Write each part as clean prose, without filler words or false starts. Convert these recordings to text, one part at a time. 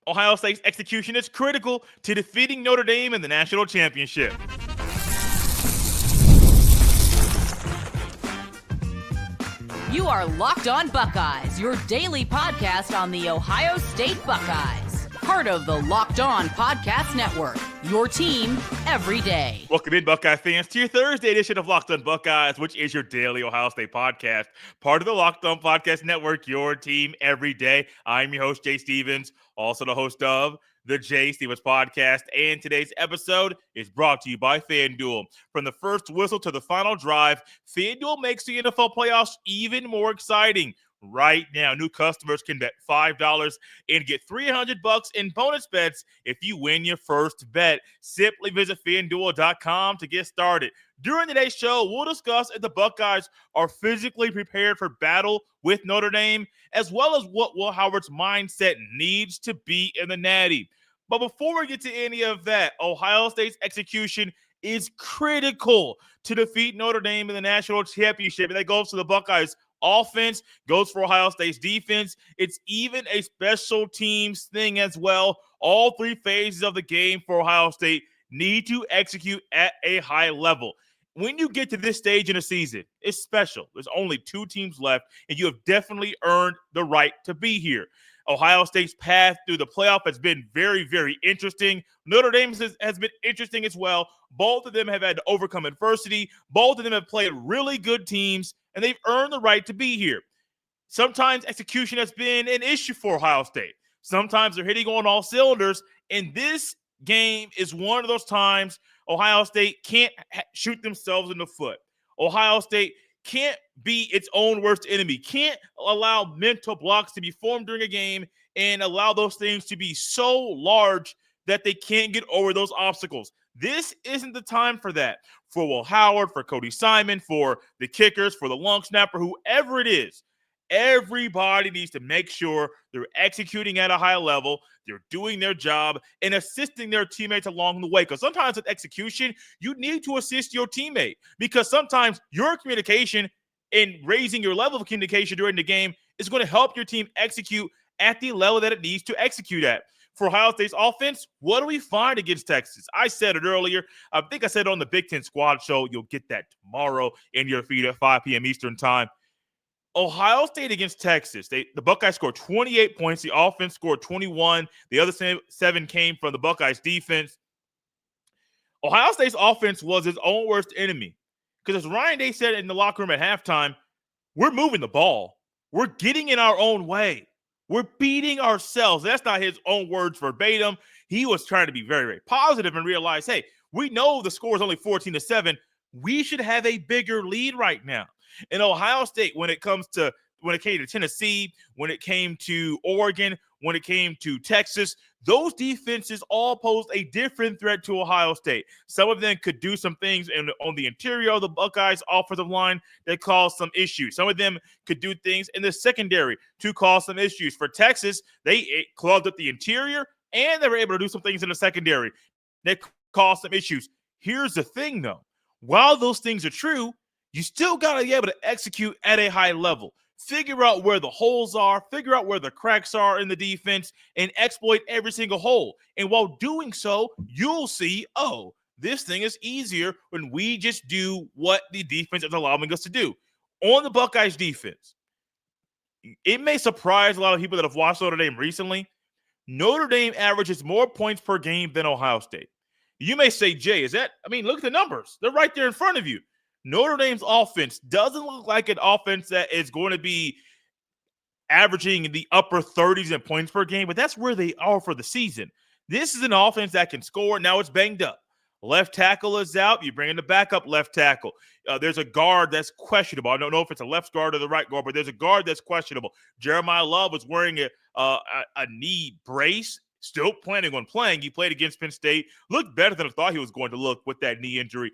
Ohio State's execution is critical to defeating Notre Dame in the national championship. You are Locked On Buckeyes, your daily podcast on the Ohio State Buckeyes. Part of the Locked On Podcast Network, your team every day. Welcome in, Buckeye fans, to your Thursday edition of Locked On Buckeyes, which is your daily Ohio State podcast. Part of the Locked On Podcast Network, your team every day. I'm your host, Jay Stevens, also the host of the Jay Stevens Podcast, and today's episode is brought to you by FanDuel. From the first whistle to the final drive, FanDuel makes the NFL playoffs even more exciting. Right now, new customers can bet $5 and get $300 in bonus bets if you win your first bet. Simply visit FanDuel.com to get started. During today's show, we'll discuss if the Buckeyes are physically prepared for battle with Notre Dame, as well as what Will Howard's mindset needs to be in the Natty. But before we get to any of that, Ohio State's execution is critical to defeat Notre Dame in the national championship. And that goes to the Buckeyes' offense, goes for Ohio State's defense. It's even a special teams thing as well. All three phases of the game for Ohio State need to execute at a high level. When you get to this stage in a season, it's special. There's only two teams left, and you have definitely earned the right to be here. Ohio State's path through the playoff has been very, very interesting. Notre Dame's has been interesting as well. Both of them have had to overcome adversity. Both of them have played really good teams, and they've earned the right to be here. Sometimes execution has been an issue for Ohio State. Sometimes they're hitting on all cylinders, and this game is one of those times Ohio State can't shoot themselves in the foot. Ohio State can't be its own worst enemy, can't allow mental blocks to be formed during a game and allow those things to be so large that they can't get over those obstacles. This isn't the time for that. For Will Howard, for Cody Simon, for the kickers, for the long snapper, whoever it is, everybody needs to make sure they're executing at a high level, they're doing their job, and assisting their teammates along the way. Because sometimes with execution, you need to assist your teammate. Because sometimes your communication and raising your level of communication during the game is going to help your team execute at the level that it needs to execute at. For Ohio State's offense, what do we find against Texas? I said it earlier. I think I said it on the Big Ten Squad Show. You'll get that tomorrow in your feed at 5 p.m. Eastern time. Ohio State against Texas, the Buckeyes scored 28 points. The offense scored 21. The other 7 came from the Buckeyes defense. Ohio State's offense was its own worst enemy. Because as Ryan Day said in the locker room at halftime, we're moving the ball. We're getting in our own way. We're beating ourselves. That's not his own words verbatim. He was trying to be very, very positive and realize, hey, we know the score is only 14-7. We should have a bigger lead right now. In Ohio State, when it came to Tennessee, when it came to Oregon, when it came to Texas, those defenses all posed a different threat to Ohio State. Some of them could do some things on the interior of the Buckeyes offensive line that caused some issues. Some of them could do things in the secondary to cause some issues. For Texas, they clogged up the interior, and they were able to do some things in the secondary that caused some issues. Here's the thing, though. While those things are true, you still got to be able to execute at a high level. Figure out where the holes are, figure out where the cracks are in the defense, and exploit every single hole. And while doing so, you'll see, oh, this thing is easier when we just do what the defense is allowing us to do. On the Buckeyes defense, it may surprise a lot of people that have watched Notre Dame recently. Notre Dame averages more points per game than Ohio State. You may say, Jay, look at the numbers. They're right there in front of you. Notre Dame's offense doesn't look like an offense that is going to be averaging in the upper 30s in points per game, but that's where they are for the season. This is an offense that can score. Now it's banged up. Left tackle is out. You bring in the backup left tackle. There's a guard that's questionable. I don't know if it's a left guard or the right guard, but there's a guard that's questionable. Jeremiah Love was wearing a knee brace, still planning on playing. He played against Penn State. Looked better than I thought he was going to look with that knee injury.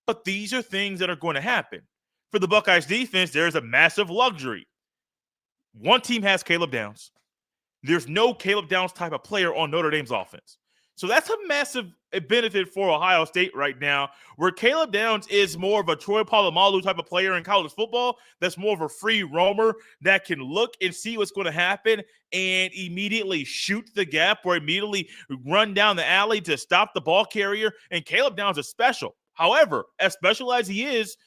But these are things that are going to happen. For the Buckeyes defense, there's a massive luxury. One team has Caleb Downs. There's no Caleb Downs type of player on Notre Dame's offense. So that's a massive a benefit for Ohio State right now, where Caleb Downs is more of a Troy Polamalu type of player in college football that's more of a free roamer that can look and see what's going to happen and immediately shoot the gap or immediately run down the alley to stop the ball carrier. And Caleb Downs is special. However, as special as he is,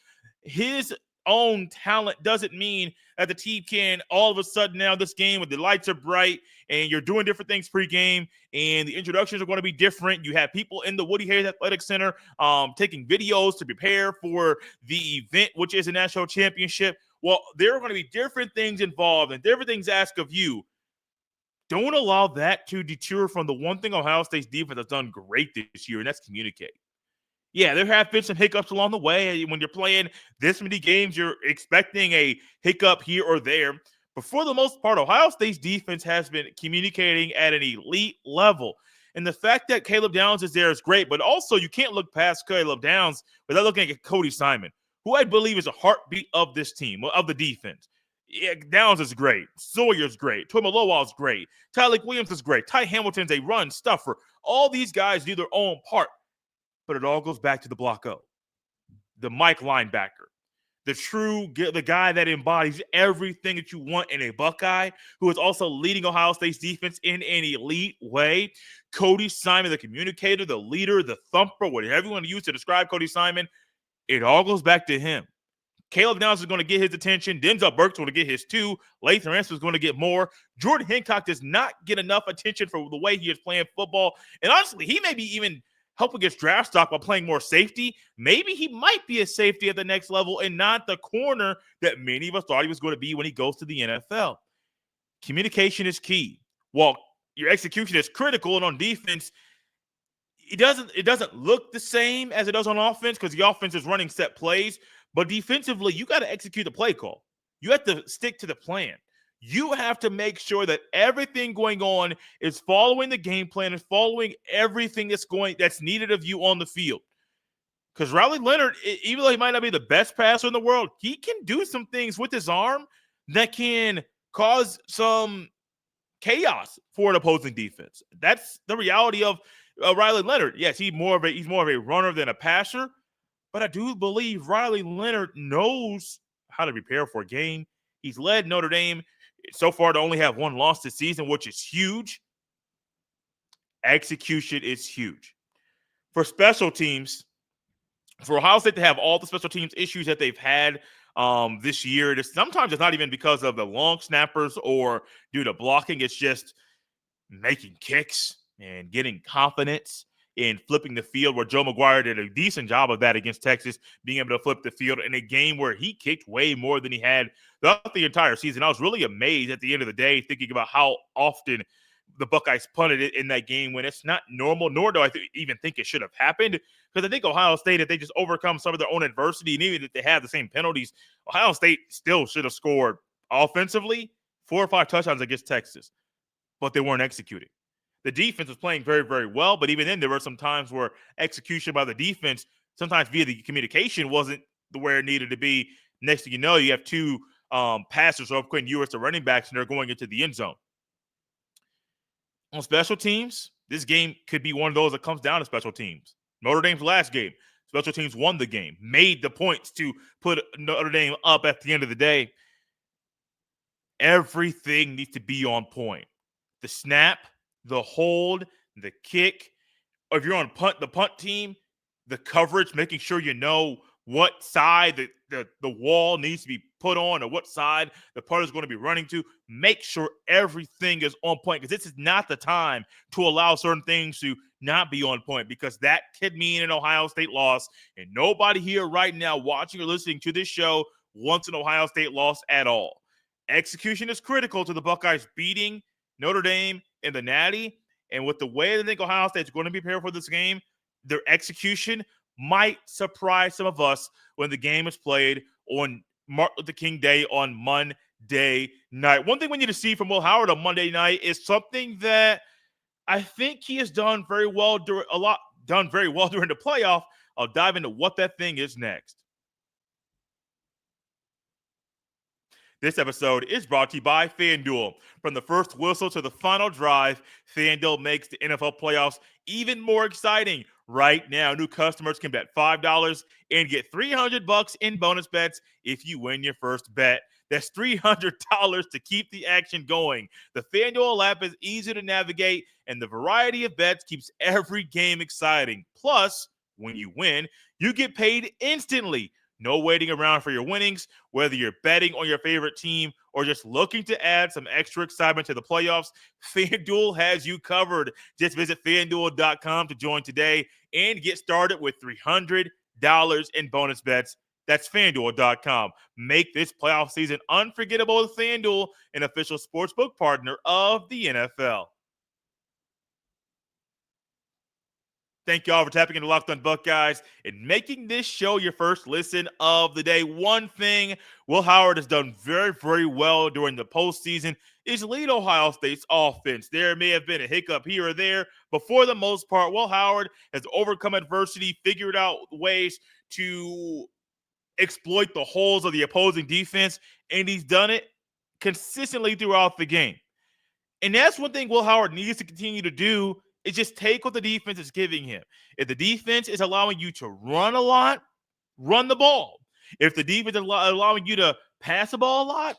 his own talent doesn't mean that the team can all of a sudden now this game when the lights are bright and you're doing different things pregame and the introductions are going to be different. You have people in the Woody Hayes Athletic Center taking videos to prepare for the event, which is a national championship. Well, there are going to be different things involved and different things asked of you. Don't allow that to deter from the one thing Ohio State's defense has done great this year, and that's communicate. Yeah, there have been some hiccups along the way. When you're playing this many games, you're expecting a hiccup here or there. But for the most part, Ohio State's defense has been communicating at an elite level. And the fact that Caleb Downs is there is great, but also you can't look past Caleb Downs without looking at Cody Simon, who I believe is a heartbeat of this team, of the defense. Yeah, Downs is great. Sawyer's great. Tuimoloau's great. Tyler Williams is great. Ty Hamilton's a run stuffer. All these guys do their own part. But it all goes back to the block O, the Mike linebacker, the guy that embodies everything that you want in a Buckeye, who is also leading Ohio State's defense in an elite way. Cody Simon, the communicator, the leader, the thumper, whatever you want to use to describe Cody Simon, it all goes back to him. Caleb Downs is going to get his attention. Denzel Burke's going to get his too. Lathan Ransom is going to get more. Jordan Hancock does not get enough attention for the way he is playing football. And honestly, he may be even help against draft stock by playing more safety. Maybe he might be a safety at the next level and not the corner that many of us thought he was going to be when he goes to the NFL. Communication is key. While your execution is critical, and on defense, it doesn't look the same as it does on offense because the offense is running set plays. But defensively, you got to execute the play call. You have to stick to the plan. You have to make sure that everything going on is following the game plan and following everything that's needed of you on the field. Because Riley Leonard, even though he might not be the best passer in the world, he can do some things with his arm that can cause some chaos for an opposing defense. That's the reality of Riley Leonard. Yes, he's more of a runner than a passer, but I do believe Riley Leonard knows how to prepare for a game. He's led Notre Dame so far to only have one loss this season, which is huge. Execution is huge. For special teams, for Ohio State to have all the special teams issues that they've had this year, sometimes it's not even because of the long snappers or due to blocking. It's just making kicks and getting confidence in flipping the field, where Joe McGuire did a decent job of that against Texas, being able to flip the field in a game where he kicked way more than he had throughout the entire season. I was really amazed at the end of the day, thinking about how often the Buckeyes punted it in that game when it's not normal, nor do I even think it should have happened. Because I think Ohio State, if they just overcome some of their own adversity, and even if they have the same penalties, Ohio State still should have scored offensively 4 or 5 touchdowns against Texas, but they weren't executing. The defense was playing very, very well, but even then there were some times where execution by the defense, sometimes via the communication, wasn't where it needed to be. Next thing you know, you have 2 passers of Quinn Ewers to running backs, and they're going into the end zone. On special teams, this game could be one of those that comes down to special teams. Notre Dame's last game, special teams won the game, made the points to put Notre Dame up at the end of the day. Everything needs to be on point. The snap, the hold, the kick. If you're on the punt team, the coverage, making sure you know what side the wall needs to be put on or what side the punter is going to be running to. Make sure everything is on point, because this is not the time to allow certain things to not be on point, because that could mean an Ohio State loss. And nobody here right now watching or listening to this show wants an Ohio State loss at all. Execution is critical to the Buckeyes beating Notre Dame in the Natty. And with the way I think Ohio State's going to be prepared for this game, their execution might surprise some of us when the game is played on Martin Luther King Day on Monday night. One thing we need to see from Will Howard on Monday night is something that I think he has done very well during the playoff. I'll dive into what that thing is next. This episode is brought to you by FanDuel. From the first whistle to the final drive, FanDuel makes the NFL playoffs even more exciting. right now. New customers can bet $5 and get $300 in bonus bets if you win your first bet. That's $300 to keep the action going. The FanDuel app is easy to navigate, and the variety of bets keeps every game exciting. Plus, when you win, you get paid instantly. No waiting around for your winnings, whether you're betting on your favorite team or just looking to add some extra excitement to the playoffs. FanDuel has you covered. Just visit FanDuel.com to join today and get started with $300 in bonus bets. That's FanDuel.com. Make this playoff season unforgettable with FanDuel, an official sportsbook partner of the NFL. Thank you all for tapping into Locked On Buckeyes and making this show your first listen of the day. One thing Will Howard has done very, very well during the postseason is lead Ohio State's offense. There may have been a hiccup here or there, but for the most part, Will Howard has overcome adversity, figured out ways to exploit the holes of the opposing defense, and he's done it consistently throughout the game. And that's one thing Will Howard needs to continue to do, is just take what the defense is giving him. If the defense is allowing you to run a lot, run the ball. If the defense is allowing you to pass the ball a lot,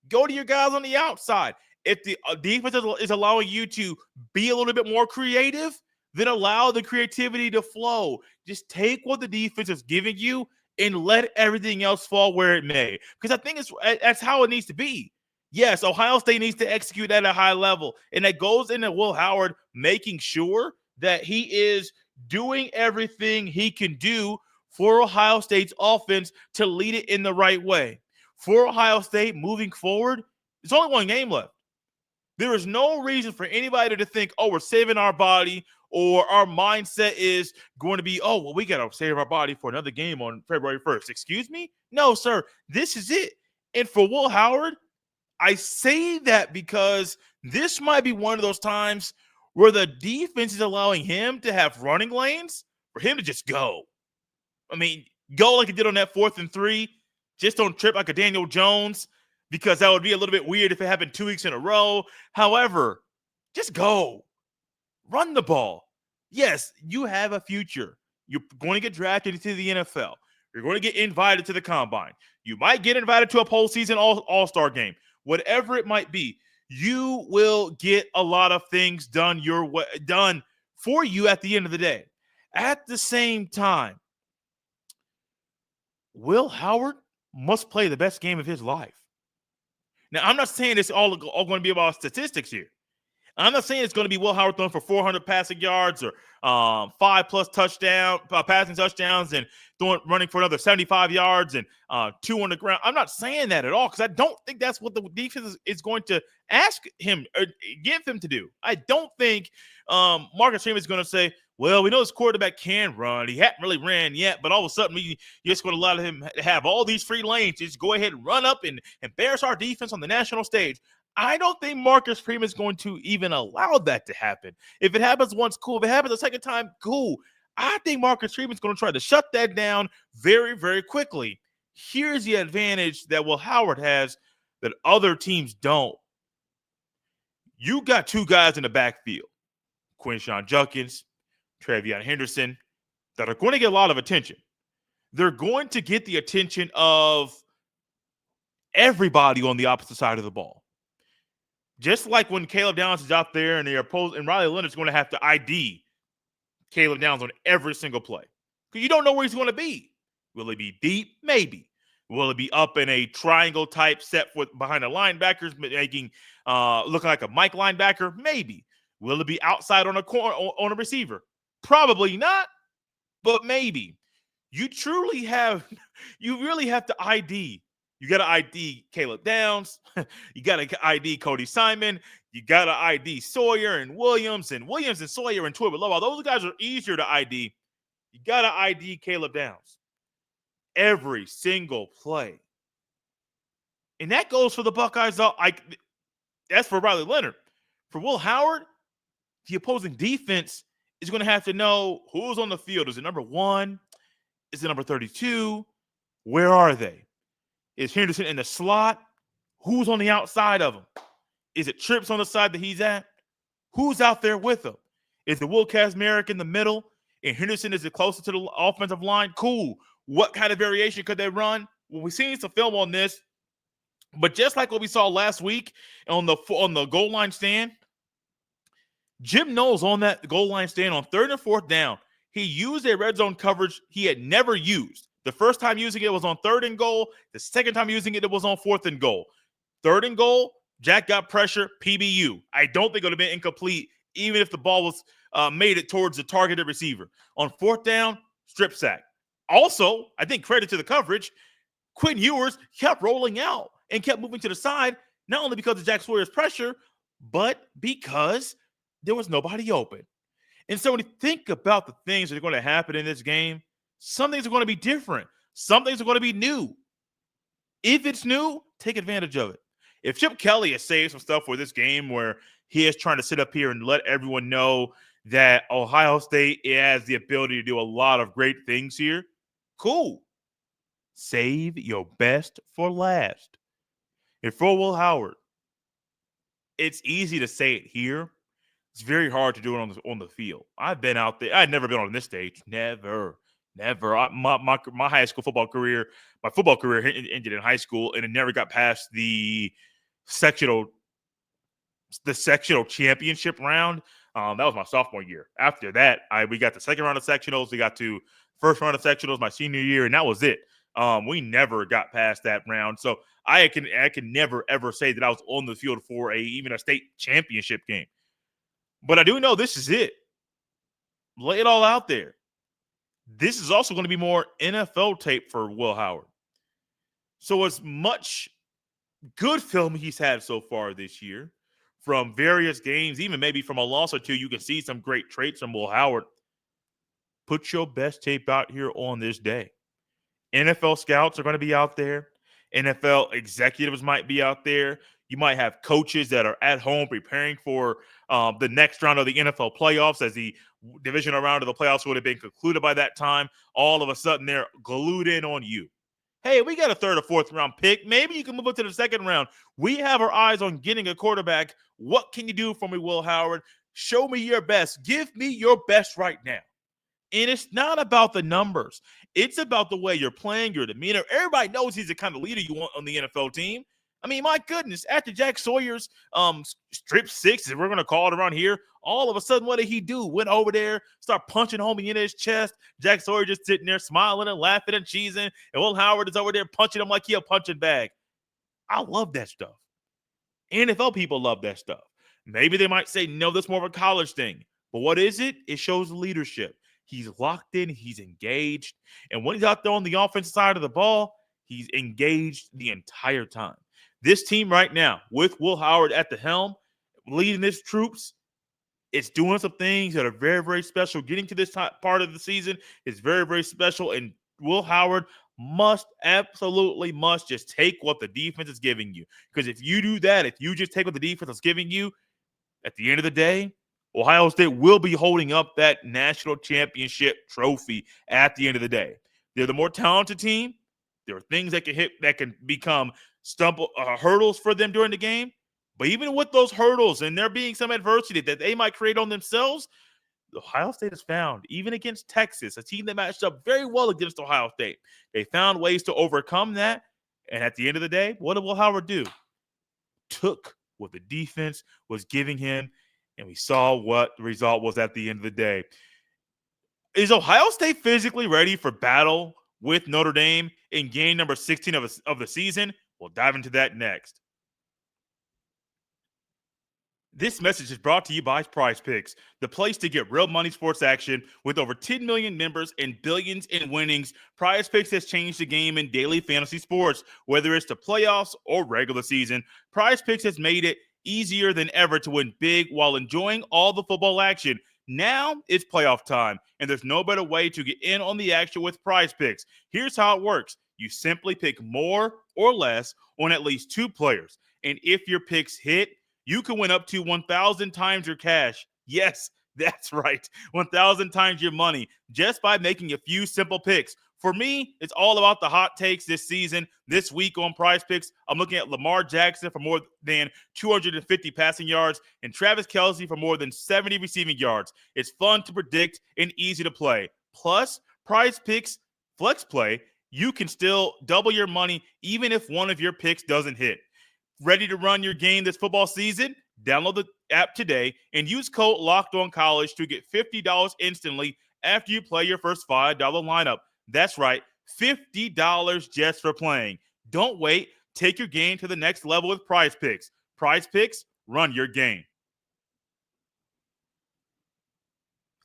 go to your guys on the outside. If the defense is allowing you to be a little bit more creative, then allow the creativity to flow. Just take what the defense is giving you and let everything else fall where it may. Because I think that's how it needs to be. Yes, Ohio State needs to execute at a high level, and that goes into Will Howard making sure that he is doing everything he can do for Ohio State's offense to lead it in the right way. For Ohio State moving forward, there's only one game left. There is no reason for anybody to think, oh, we're saving our body, or our mindset is going to be, oh, well, we got to save our body for another game on February 1st. Excuse me? No, sir. This is it. And for Will Howard, I say that because this might be one of those times where the defense is allowing him to have running lanes for him to just go. I mean, go like he did on that 4th and 3. Just don't trip like a Daniel Jones, because that would be a little bit weird if it happened 2 weeks in a row. However, just go. Run the ball. Yes, you have a future. You're going to get drafted into the NFL. You're going to get invited to the combine. You might get invited to a postseason all-star game. Whatever it might be, you will get a lot of things done for you at the end of the day. At the same time, Will Howard must play the best game of his life. Now, I'm not saying it's all going to be about statistics here. I'm not saying it's going to be Will Howard throwing for 400 passing yards or 5+ passing touchdowns and running for another 75 yards and 2 on the ground. I'm not saying that at all, because I don't think that's what the defense is going to ask him or give him to do. I don't think Marcus Freeman is going to say, well, we know this quarterback can run. He hadn't really ran yet, but all of a sudden you're just going to allow him to have all these free lanes. Just go ahead and run up and embarrass our defense on the national stage. I don't think Marcus Freeman is going to even allow that to happen. If it happens once, cool. If it happens a second time, cool. I think Marcus Freeman is going to try to shut that down very, very quickly. Here's the advantage that Will Howard has that other teams don't. You got 2 guys in the backfield, Quinshon Judkins, Travion Henderson, that are going to get a lot of attention. They're going to get the attention of everybody on the opposite side of the ball. Just like when Caleb Downs is out there and and Riley Leonard's going to have to ID Caleb Downs on every single play, because you don't know where he's going to be. Will he be deep? Maybe. Will it be up in a triangle type set behind the linebackers, making look like a Mike linebacker? Maybe. Will it be outside on a receiver? Probably not, but maybe. You really have to ID. You got to ID Caleb Downs. You got to ID Cody Simon. You got to ID Sawyer and Williams and Sawyer and Tuibeloa. Those guys are easier to ID. You got to ID Caleb Downs every single play. And that goes for the Buckeyes. That's for Riley Leonard. For Will Howard, the opposing defense is going to have to know who's on the field. Is it number 1? Is it number 32? Where are they? Is Henderson in the slot? Who's on the outside of him? Is it Trips on the side that he's at? Who's out there with him? Is it Will Kazmarek in the middle? and Henderson is the closest to the offensive line, cool. What kind of variation could they run? Well, we've seen some film on this, but just like what we saw last week on the goal line stand, Jim Knowles on that goal line stand on 3rd and 4th down, he used a red zone coverage he had never used. The first time using it was on 3rd and goal. The second time using it was on 4th and goal. 3rd and goal, Jack got pressure, PBU. I don't think it would have been incomplete even if the ball was made it towards the targeted receiver. On 4th down, strip sack. Also, I think credit to the coverage, Quinn Ewers kept rolling out and kept moving to the side, not only because of Jack Sawyer's pressure, but because there was nobody open. And so when you think about the things that are going to happen in this game, some things are going to be different. Some things are going to be new. If it's new, take advantage of it. If Chip Kelly has saved some stuff for this game where he is trying to sit up here and let everyone know that Ohio State has the ability to do a lot of great things here, cool. Save your best for last. And for Will Howard, it's easy to say it here. It's very hard to do it on the field. I've been out there. I've never been on this stage. Never. My high school football career, my football career ended in high school, and it never got past the sectional championship round. That was my sophomore year. After that, we got the second round of sectionals. We got to first round of sectionals my senior year, and that was it. We never got past that round. So I can never, ever say that I was on the field for even a state championship game. But I do know this is it. Lay it all out there. This is also going to be more NFL tape for Will Howard. So as much good film he's had so far this year from various games, even maybe from a loss or two, you can see some great traits from Will Howard. Put your best tape out here on this day. NFL scouts are going to be out there. NFL executives might be out there. You might have coaches that are at home preparing for the next round of the NFL playoffs, as the divisional round of the playoffs would have been concluded by that time. All of a sudden, they're glued in on you. Hey, we got a 3rd or 4th round pick. Maybe you can move up to the 2nd round. We have our eyes on getting a quarterback. What can you do for me, Will Howard? Show me your best. Give me your best right now. And it's not about the numbers. It's about the way you're playing, your demeanor. Everybody knows he's the kind of leader you want on the NFL team. I mean, my goodness, after Jack Sawyer's strip six, if we're going to call it around here, all of a sudden, what did he do? Went over there, start punching homie in his chest. Jack Sawyer just sitting there smiling and laughing and cheesing. And Will Howard is over there punching him like he a punching bag. I love that stuff. NFL people love that stuff. Maybe they might say, no, that's more of a college thing. But what is it? It shows leadership. He's locked in. He's engaged. And when he's out there on the offensive side of the ball, he's engaged the entire time. This team right now, with Will Howard at the helm, leading his troops, it's doing some things that are very, very special. Getting to this part of the season is very, very special. And Will Howard absolutely must just take what the defense is giving you. Because if you do that, if you just take what the defense is giving you, at the end of the day, Ohio State will be holding up that national championship trophy at the end of the day. They're the more talented team. There are things that can become hurdles for them during the game. But even with those hurdles and there being some adversity that they might create on themselves, Ohio State has found, even against Texas, a team that matched up very well against Ohio State, they found ways to overcome that. And at the end of the day, what did Will Howard do? Took what the defense was giving him, and we saw what the result was at the end of the day. Is Ohio State physically ready for battle with Notre Dame in game number 16 of the season? We'll dive into that next. This message is brought to you by PrizePicks, the place to get real money sports action. With over 10 million members and billions in winnings, PrizePicks has changed the game in daily fantasy sports. Whether it's the playoffs or regular season, PrizePicks has made it easier than ever to win big while enjoying all the football action. Now it's playoff time, and there's no better way to get in on the action with PrizePicks. Here's how it works. You simply pick more or less on at least 2 players, and if your picks hit, you can win up to 1,000 times your cash. Yes, that's right. 1,000 times your money just by making a few simple picks. For me, it's all about the hot takes this season. This week on PrizePicks, I'm looking at Lamar Jackson for more than 250 passing yards and Travis Kelce for more than 70 receiving yards. It's fun to predict and easy to play. Plus, PrizePicks Flex Play, you can still double your money even if one of your picks doesn't hit. Ready to run your game this football season? Download the app today and use code LOCKEDONCollege to get $50 instantly after you play your first $5 lineup. That's right, $50 just for playing. Don't wait. Take your game to the next level with PrizePicks. PrizePicks, run your game.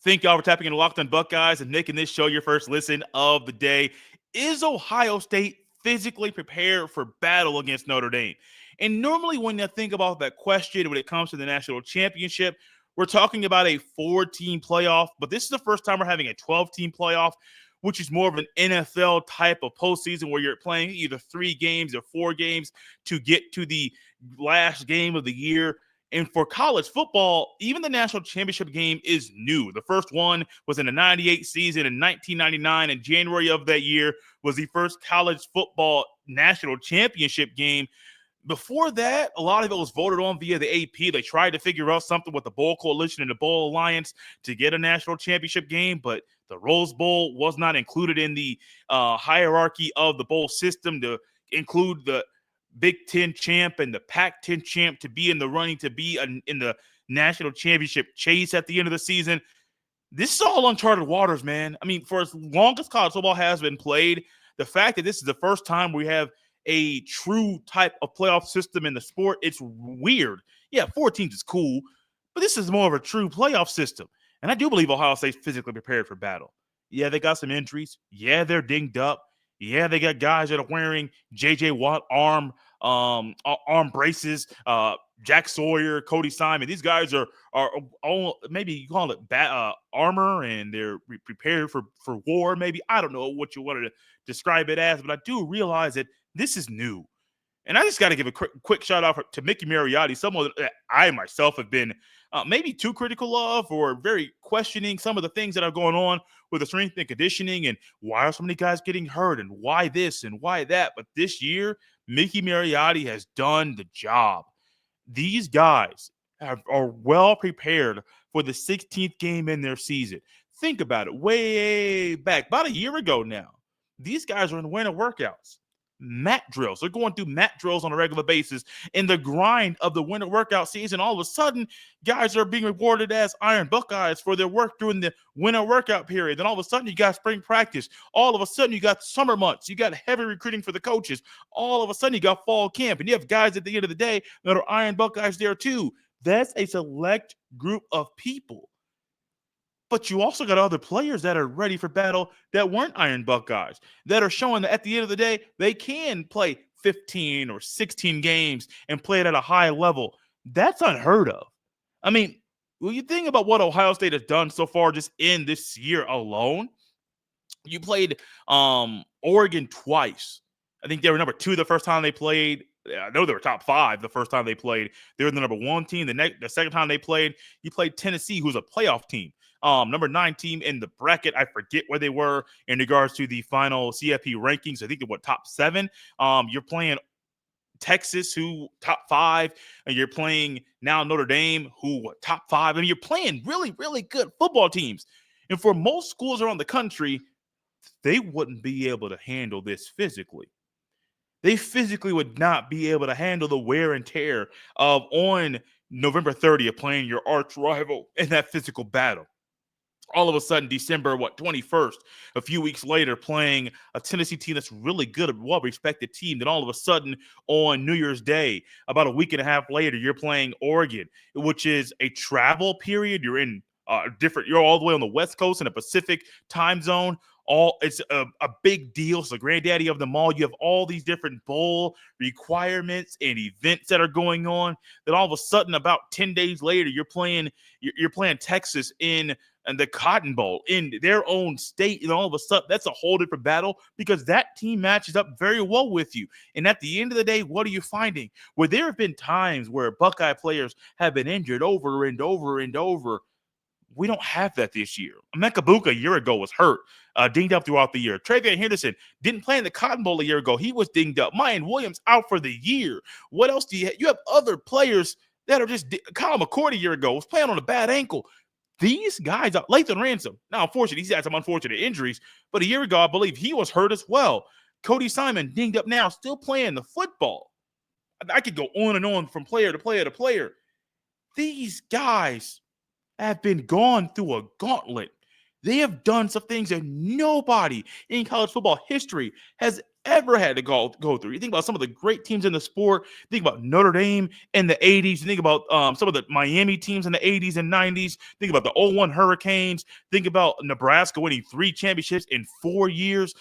Thank y'all for tapping into Locked On Buckeyes and making this show your first listen of the day. Is Ohio State physically prepared for battle against Notre Dame? And normally when you think about that question when it comes to the national championship, we're talking about a 4-team playoff, but this is the first time we're having a 12-team playoff, which is more of an NFL type of postseason where you're playing either 3 games or 4 games to get to the last game of the year. And for college football, even the national championship game is new. The first one was in the 98 season in 1999, and January of that year was the first college football national championship game. Before that, a lot of it was voted on via the AP. They tried to figure out something with the Bowl Coalition and the Bowl Alliance to get a national championship game, but the Rose Bowl was not included in the hierarchy of the bowl system to include the Big Ten champ and the Pac-10 champ to be in the running to be in the national championship chase at the end of the season. This is all uncharted waters, man. I mean, for as long as college football has been played, the fact that this is the first time we have a true type of playoff system in the sport, it's weird. Yeah, 4 teams is cool, but this is more of a true playoff system. And I do believe Ohio State's physically prepared for battle. Yeah, they got some injuries. Yeah, they're dinged up. Yeah, they got guys that are wearing J.J. Watt arm braces, Jack Sawyer, Cody Simon. These guys are all, maybe you call it armor, and they're prepared for war. Maybe I don't know what you wanted to describe it as, but I do realize that this is new. And I just got to give a quick shout out to Mickey Marioti, someone that I myself have been maybe too critical of or very questioning some of the things that are going on with the strength and conditioning and why are so many guys getting hurt and why this and why that. But this year, Mickey Marioti has done the job. These guys are well prepared for the 16th game in their season. Think about it. Way back, about a year ago now, these guys are in winter workouts. Mat drills. They're going through mat drills on a regular basis. In the grind of the winter workout season, all of a sudden, guys are being rewarded as Iron Buckeyes for their work during the winter workout period. Then all of a sudden, you got spring practice. All of a sudden, you got summer months. You got heavy recruiting for the coaches. All of a sudden, you got fall camp. And you have guys at the end of the day that are Iron Buckeyes there too. That's a select group of people. But you also got other players that are ready for battle that weren't Iron Buckeyes, that are showing that at the end of the day, they can play 15 or 16 games and play it at a high level. That's unheard of. I mean, when you think about what Ohio State has done so far just in this year alone, you played Oregon twice. I think they were number 2 the first time they played. I know they were top 5 the first time they played. They were the number 1 team. The second time they played, you played Tennessee, who's a playoff team. Number 9 team in the bracket. I forget where they were in regards to the final CFP rankings. I think they were top 7. You're playing Texas, who top 5, and you're playing now Notre Dame, who top 5. I mean, you're playing really, really good football teams. And for most schools around the country, they wouldn't be able to handle this physically. They physically would not be able to handle the wear and tear of on November 30th playing your arch rival in that physical battle. All of a sudden, December 21st, a few weeks later, playing a Tennessee team that's really good, a well-respected team. Then all of a sudden, on New Year's Day, about a week and a half later, you're playing Oregon, which is a travel period. You're in you're all the way on the West Coast in a Pacific time zone. It's a big deal. It's the granddaddy of them all. You have all these different bowl requirements and events that are going on. Then all of a sudden, about 10 days later, you're playing Texas in the Cotton Bowl in their own state. And all of a sudden, that's a whole different battle because that team matches up very well with you. And at the end of the day, what are you finding? Where there have been times where Buckeye players have been injured over and over and over. We don't have that this year. Emeka a year ago was hurt, dinged up throughout the year. Travion Henderson didn't play in the Cotton Bowl a year ago. He was dinged up. Mayan Williams out for the year. What else do you have? You have other players that are just – Kyle McCord a year ago was playing on a bad ankle. These guys – Lathan Ransom, now unfortunately, he's had some unfortunate injuries, but a year ago I believe he was hurt as well. Cody Simon dinged up now, still playing the football. I could go on and on from player to player to player. These guys have been gone through a gauntlet. They have done some things that nobody in college football history has ever had to go through. You think about some of the great teams in the sport. Think about Notre Dame in the 80s. You think about some of the Miami teams in the 80s and 90s. Think about the 01 Hurricanes. Think about Nebraska winning 3 championships in 4 years.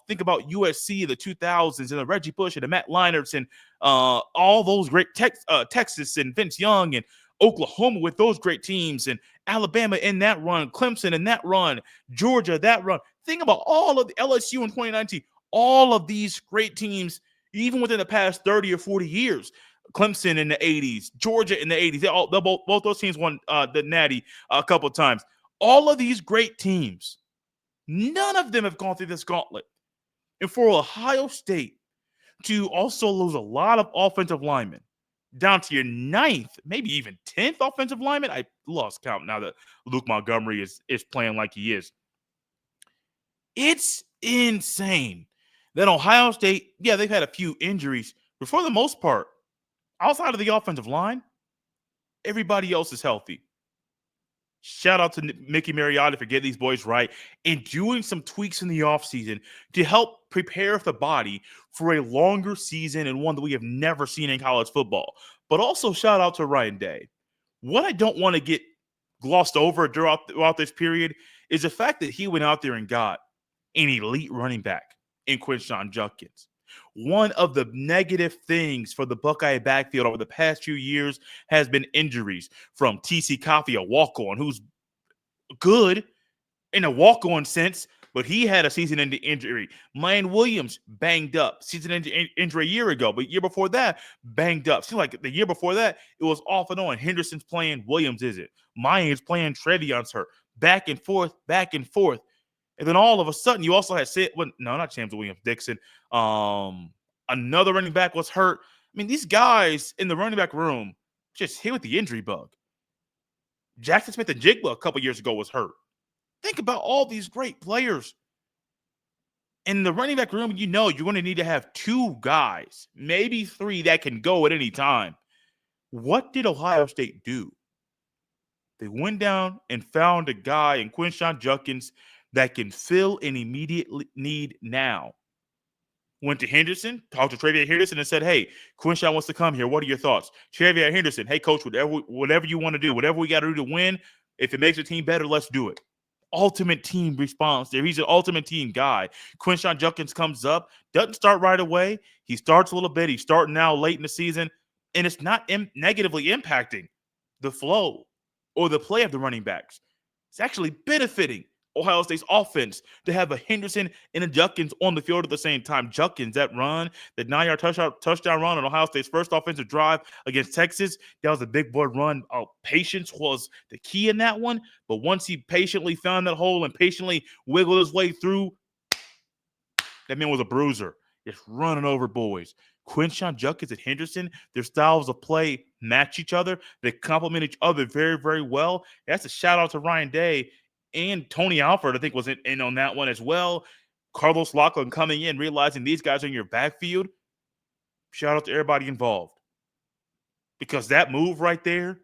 Think about USC in the 2000s and the Reggie Bush and the Matt Leinerts and all those great Texas and Vince Young and Oklahoma with those great teams, and Alabama in that run, Clemson in that run, Georgia that run. Think about all of the LSU in 2019. All of these great teams, even within the past 30 or 40 years. Clemson in the 80s, Georgia in the 80s. Both those teams won the Natty a couple of times. All of these great teams, none of them have gone through this gauntlet. And for Ohio State to also lose a lot of offensive linemen, down to your 9th, maybe even 10th offensive lineman. I lost count now that Luke Montgomery is playing like he is. It's insane that Ohio State, yeah, they've had a few injuries, but for the most part, outside of the offensive line, everybody else is healthy. Shout out to Mickey Marioti for getting these boys right and doing some tweaks in the offseason to help prepare the body for a longer season and one that we have never seen in college football. But also shout out to Ryan Day. What I don't want to get glossed over throughout this period is the fact that he went out there and got an elite running back in Quinshon Judkins. One of the negative things for the Buckeye backfield over the past few years has been injuries from T.C. Coffey, a walk-on, who's good in a walk-on sense, but he had a season-ending injury. Mayan Williams banged up, season-ending injury a year ago, but year before that, banged up. Seems like the year before that, it was off and on. Henderson's playing, Williams isn't. Mayan's playing, Trevion's hurt. Back and forth, back and forth. And then all of a sudden, you also had not James Williams Dixon. Another running back was hurt. I mean, these guys in the running back room just hit with the injury bug. Jackson Smith and Jigba a couple years ago was hurt. Think about all these great players. In the running back room, you're going to need to have 2 guys, maybe 3 that can go at any time. What did Ohio State do? They went down and found a guy in Quinshon Judkins that can fill an immediate need now. Went to Henderson, talked to Travion Henderson and said, hey, Quinshon wants to come here. What are your thoughts? Travion Henderson, hey, coach, whatever you want to do, whatever we got to do to win, if it makes the team better, let's do it. Ultimate team response there. He's an ultimate team guy. Quinshon Judkins comes up, doesn't start right away. He starts a little bit. He's starting now late in the season, and it's not negatively impacting the flow or the play of the running backs. It's actually benefiting Ohio State's offense to have a Henderson and a Judkins on the field at the same time. Judkins, that run, that 9-yard touchdown run on Ohio State's first offensive drive against Texas, that was a big boy run. Patience was the key in that one, but once he patiently found that hole and patiently wiggled his way through, that man was a bruiser. Just running over boys. Quinshon Judkins and Henderson, their styles of play match each other. They complement each other very, very well. That's a shout out to Ryan Day. And Tony Alford, I think, was in on that one as well. Carlos Lachlan coming in, realizing these guys are in your backfield. Shout out to everybody involved. Because that move right there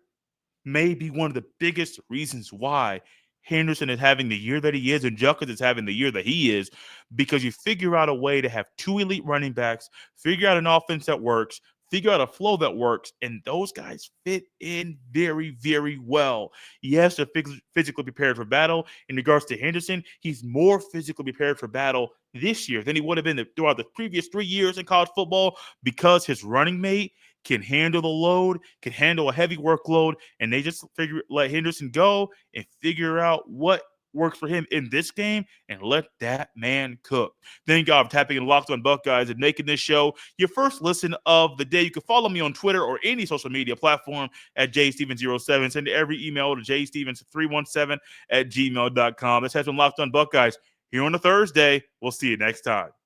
may be one of the biggest reasons why Henderson is having the year that he is and Judkins is having the year that he is, because you figure out a way to have 2 elite running backs, figure out an offense that works, figure out a flow that works, and those guys fit in very, very well. Yes, they're physically prepared for battle. In regards to Henderson, he's more physically prepared for battle this year than he would have been throughout the previous 3 years in college football because his running mate can handle the load, can handle a heavy workload, and they just let Henderson go and figure out what works for him in this game and let that man cook. Thank God for tapping in Locked on Buckeyes and making this show your first listen of the day. You can follow me on Twitter or any social media platform at jstevens07. Send every email to jstevens317 at gmail.com. This has been Locked on Buckeyes here on a Thursday. We'll see you next time.